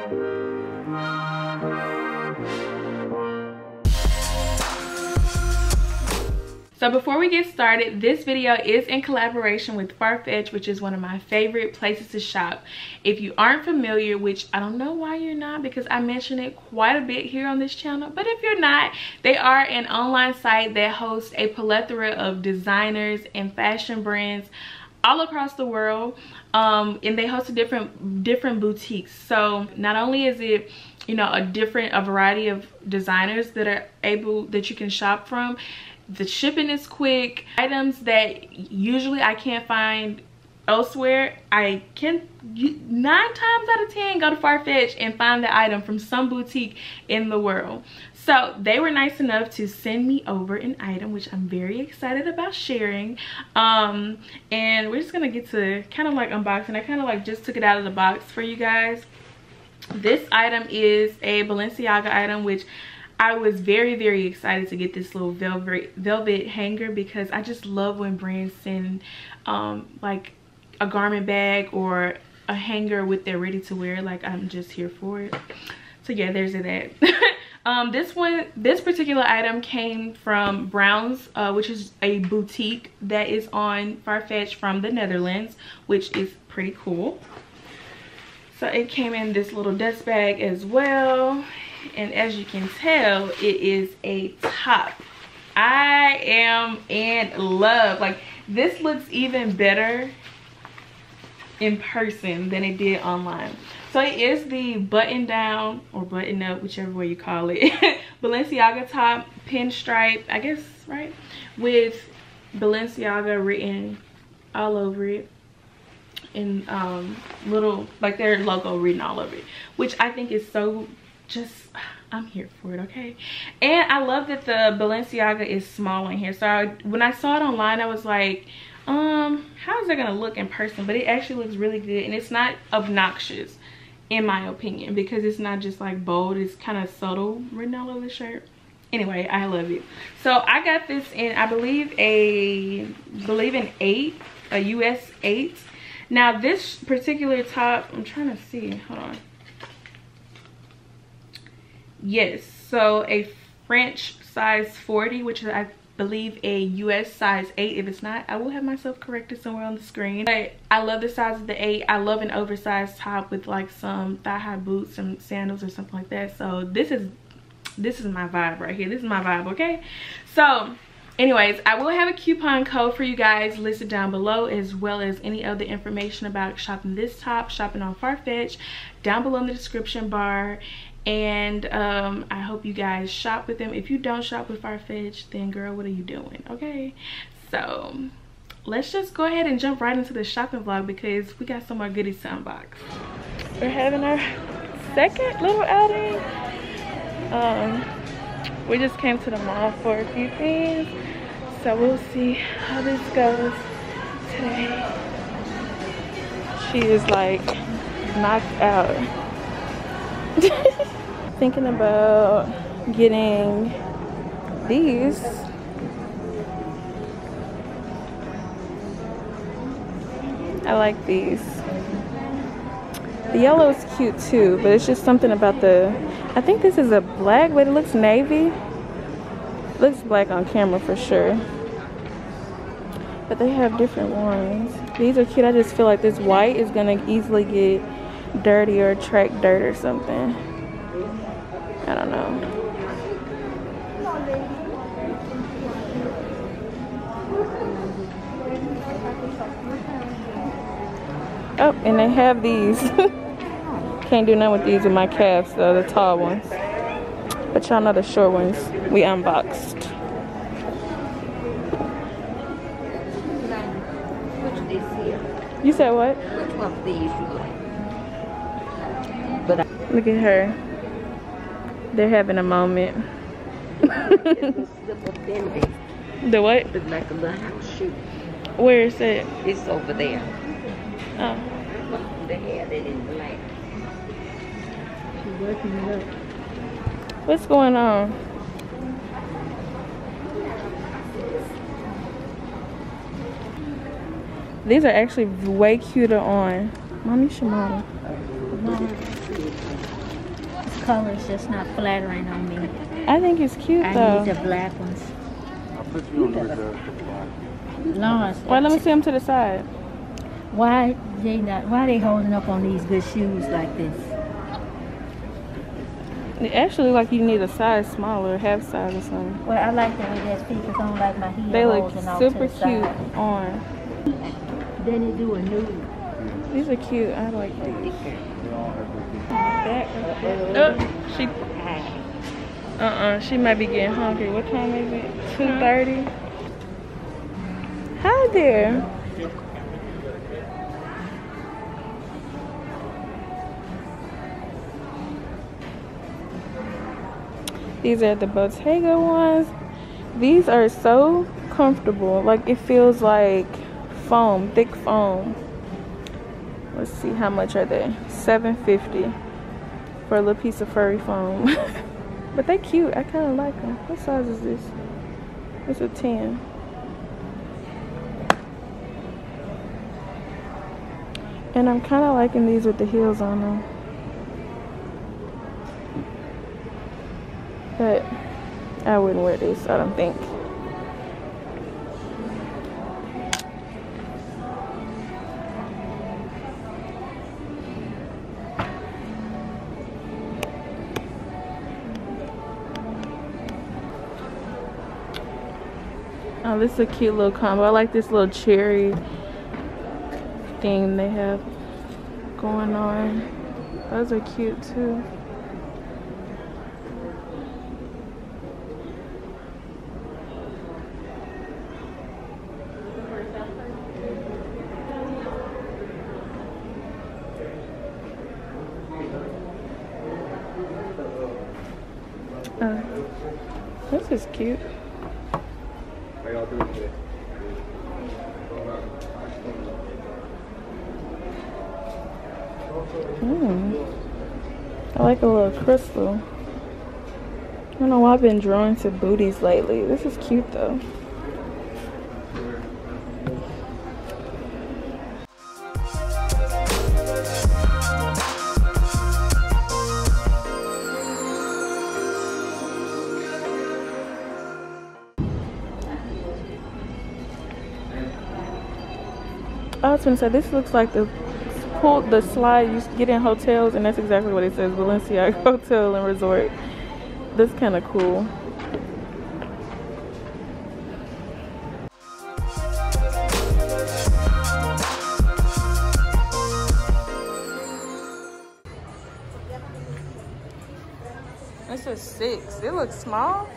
So before we get started, this video is in collaboration with Farfetch, which is one of my favorite places to shop. If you aren't familiar, which I don't know why you're not, because I mention it quite a bit here on this channel, but if you're not, they are an online site that hosts a plethora of designers and fashion brands all across the world, and they host different boutiques. So not only is it, you know, a variety of designers that you can shop from, the shipping is quick. Items that usually I can't find elsewhere, I can 9 times out of 10 go to Farfetch and find the item from some boutique in the world. So they were nice enough to send me over an item, which I'm very excited about sharing. And we're just gonna get to kind of like unboxing. I kind of like just took it out of the box for you guys. This item is a Balenciaga item, which I was very excited to get this little velvet hanger, because I just love when brands send like a garment bag or a hanger with their ready to wear. Like, I'm just here for it. So yeah, there's that. This particular item came from Browns, which is a boutique that is on Farfetch from the Netherlands, which is pretty cool. So it came in this little dust bag as well. And as you can tell, it is a top. I am in love. Like, this looks even better in person than it did online. So it is the button down or button up, whichever way you call it, Balenciaga top, pinstripe, I guess, right, with Balenciaga written all over it, in little, like, their logo written all over it, which I think is so just, I'm here for it, okay? And I love that the Balenciaga is small in here. So when I saw it online, I was like, how is that gonna look in person? But it actually looks really good, and it's not obnoxious in my opinion, because it's not just like bold, it's kind of subtle written all over the shirt. Anyway, I love it. So I got this in, I believe an 8, a US 8. Now this particular top, I'm trying to see, hold on. Yes, so a French size 40, which is, I believe, a US size 8. If it's not, I will have myself corrected somewhere on the screen. But I love the size of the 8. I love an oversized top with like some thigh-high boots and sandals or something like that. So this is my vibe right here. This is my vibe, okay? So anyways, I will have a coupon code for you guys listed down below, as well as any other information about shopping this top, shopping on Farfetch, down below in the description bar. And I hope you guys shop with them. If you don't shop with Farfetch, then girl, what are you doing? Okay, so let's just go ahead and jump right into the shopping vlog, because we got some more goodies to unbox. We're having our second little outing. We just came to the mall for a few things, so we'll see how this goes today. She is like knocked out. Thinking about getting these. I like these. The yellow is cute too, but it's just something about I think this is a black, but it looks navy. It looks black on camera for sure, but they have different ones. These are cute. I just feel like this white is gonna easily get dirty or attract dirt or something. I don't know. Oh, and they have these. Can't do nothing with these with my calves though, the tall ones. But y'all know the short ones we unboxed. You said what? Which one of these you like? Look at her. They're having a moment. The what? It's like a little house shoe. Where is it? It's over there. Oh. They had it in black. She's working it up. What's going on? These are actually way cuter on. Mommy should model. color's just not flattering on me. I think it's cute I though. need the black ones. I'll put you on with the black. Lawrence, Well, let me see them to the side. why they holding up on these good shoes like this? It actually like you need a size smaller, half size or something. Well, I like the way that feet, because I don't like my heel They look holding off to super the cute side. on. Then they do a nude. These are cute. I like these. She might be getting hungry. What time is it? 2:30. Hi there. These are the Bottega ones. These are so comfortable. Like it feels like foam, thick foam. Let's see, how much are they? $7.50 for a little piece of furry foam. But they cute. I kind of like them. What size is this? It's a 10. And I'm kind of liking these with the heels on them. But I wouldn't wear these, I don't think. Oh, this is a cute little combo. I like this little cherry thing they have going on. Those are cute too. This is cute. How y'all doing today? I like a little crystal. I don't know why I've been drawn to booties lately. This is cute though. I was gonna say, this looks like the slide you get in hotels, and that's exactly what it says, Balenciaga Hotel and Resort. That's kind of cool. This is 6. It looks small.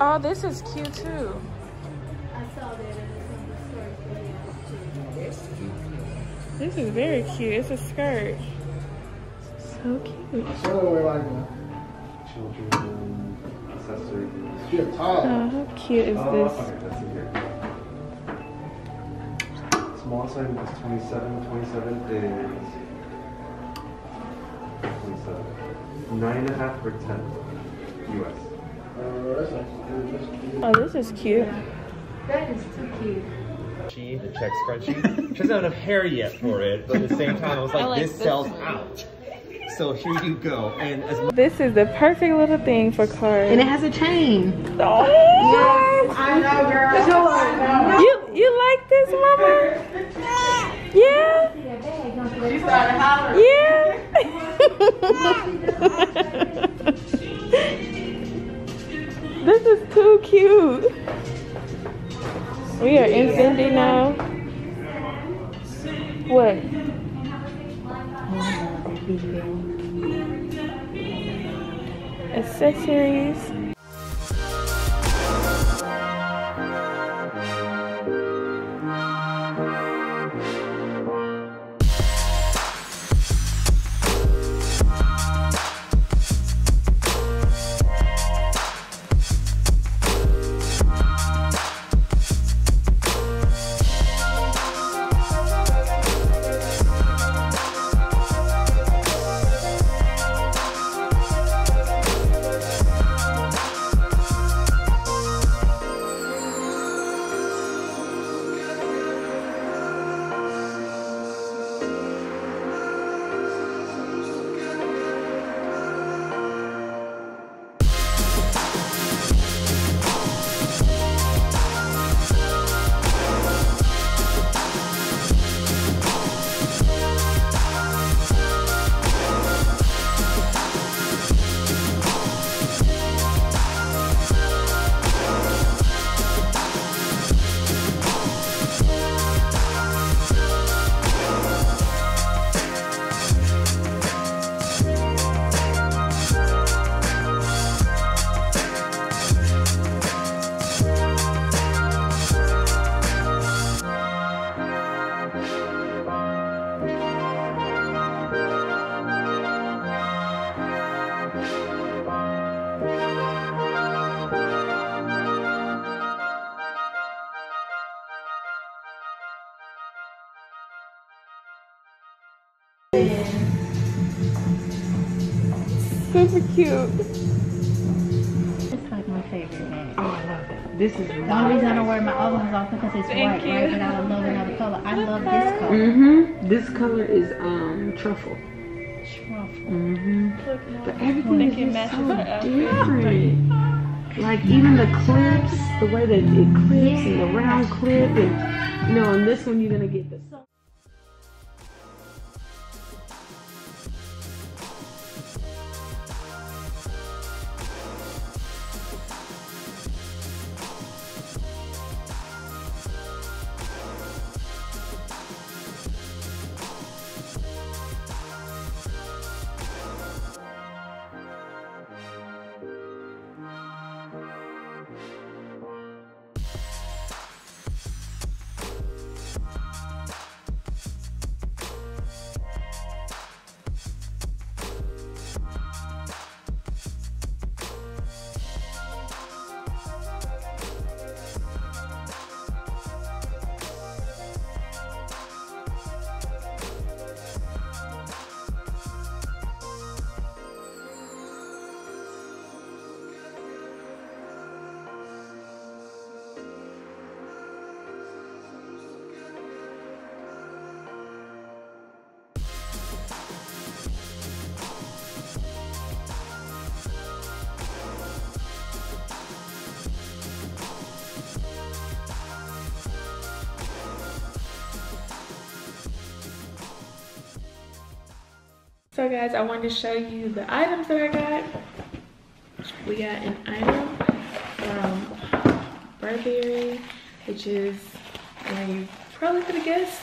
Oh, this is cute too. This is very cute. It's a skirt. So cute. Children accessory. Oh, how cute is this? Okay, that's in here. Small size is 27. 27 is 27. 9.5 for 10 US. Oh, this is cute. That is too cute. The check scrunchie. She doesn't have enough hair yet for it, but at the same time, I was like, this sells out. So here you go. And as This is the perfect little thing for cards. And it has a chain. Oh, Yes, I know, girl. you like this, Mama? Yeah. She started hollering. Yeah. This is too cute. We are in Cindy now. What? Accessories. super cute. It's like my favorite bag. Oh, I love that. This is The only reason I don't wear my other ones off because it's Thank white, you. right? But I would love another color. I love this color. Mm-hmm. This color is truffle. Truffle. Mm-hmm. Look, But everything think it is matches just so her outfit. different. Like even the clips, the way that it clips and the round clip, and you know, on this one you're gonna get the. So guys, I wanted to show you the items that I got. We got an item from Burberry, which is, you probably could have guessed.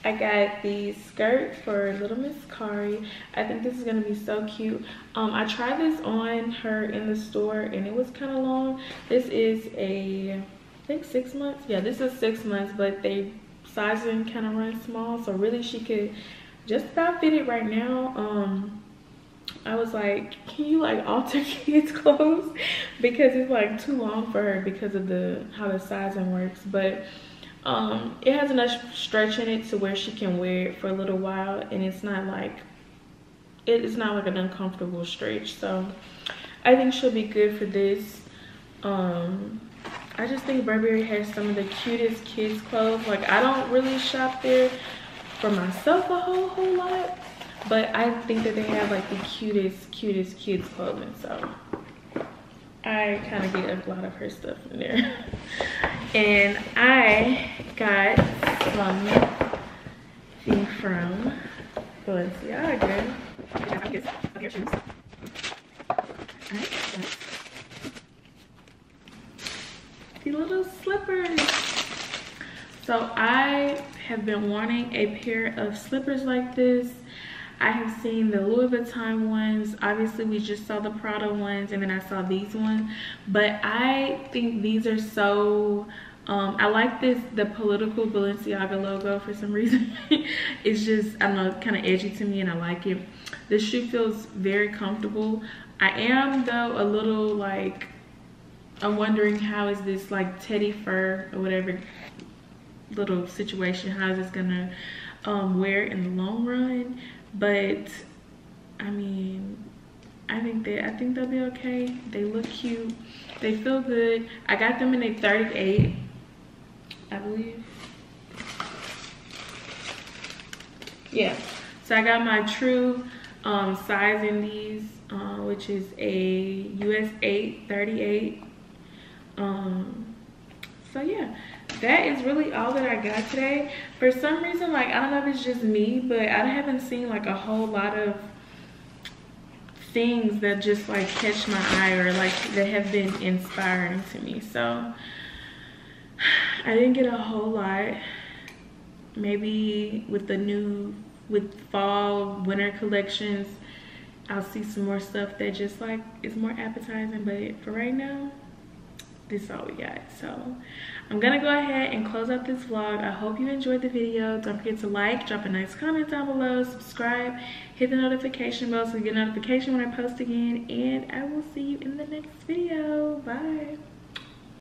I got these skirts for Little Miss Kari. I think this is gonna be so cute. I tried this on her in the store and it was kind of long. This is I think 6 months. Yeah, this is 6 months, but they sizing kind of runs small, so really she could just about fit it right now. I was like, can you like alter kids clothes, because it's like too long for her because of how the sizing works. But it has enough stretch in it to where she can wear it for a little while, and it's not like an uncomfortable stretch. So I think she'll be good for this. I just think Burberry has some of the cutest kids clothes. Like, I don't really shop there for myself a whole lot, but I think that they have like the cutest kids clothing. So I kind of get a lot of her stuff in there. And I got something from Balenciaga. I guess of your shoes. These little slippers. So I have been wanting a pair of slippers like this. I have seen the Louis Vuitton ones. Obviously, we just saw the Prada ones, and then I saw these ones. But I think these are so, I like the political Balenciaga logo for some reason. It's just, I don't know, kind of edgy to me, and I like it. This shoe feels very comfortable. I am, though, a little like, I'm wondering how is this like teddy fur or whatever little situation, how is this gonna wear in the long run. But I mean, I think they'll be okay. They look cute, they feel good. I got them in a 38, I believe. Yeah, so I got my true size in these, which is a US 8 38. So yeah, that is really all that I got today. For some reason, like, I don't know if it's just me, but I haven't seen like a whole lot of things that just like catch my eye or like that have been inspiring to me. So I didn't get a whole lot. Maybe with fall, winter collections, I'll see some more stuff that just like is more appetizing. But for right now, this is all we got. So I'm gonna go ahead and close out this vlog. I hope you enjoyed the video. Don't forget to like, drop a nice comment down below, subscribe, hit the notification bell so you get notification when I post again, and I will see you in the next video. Bye.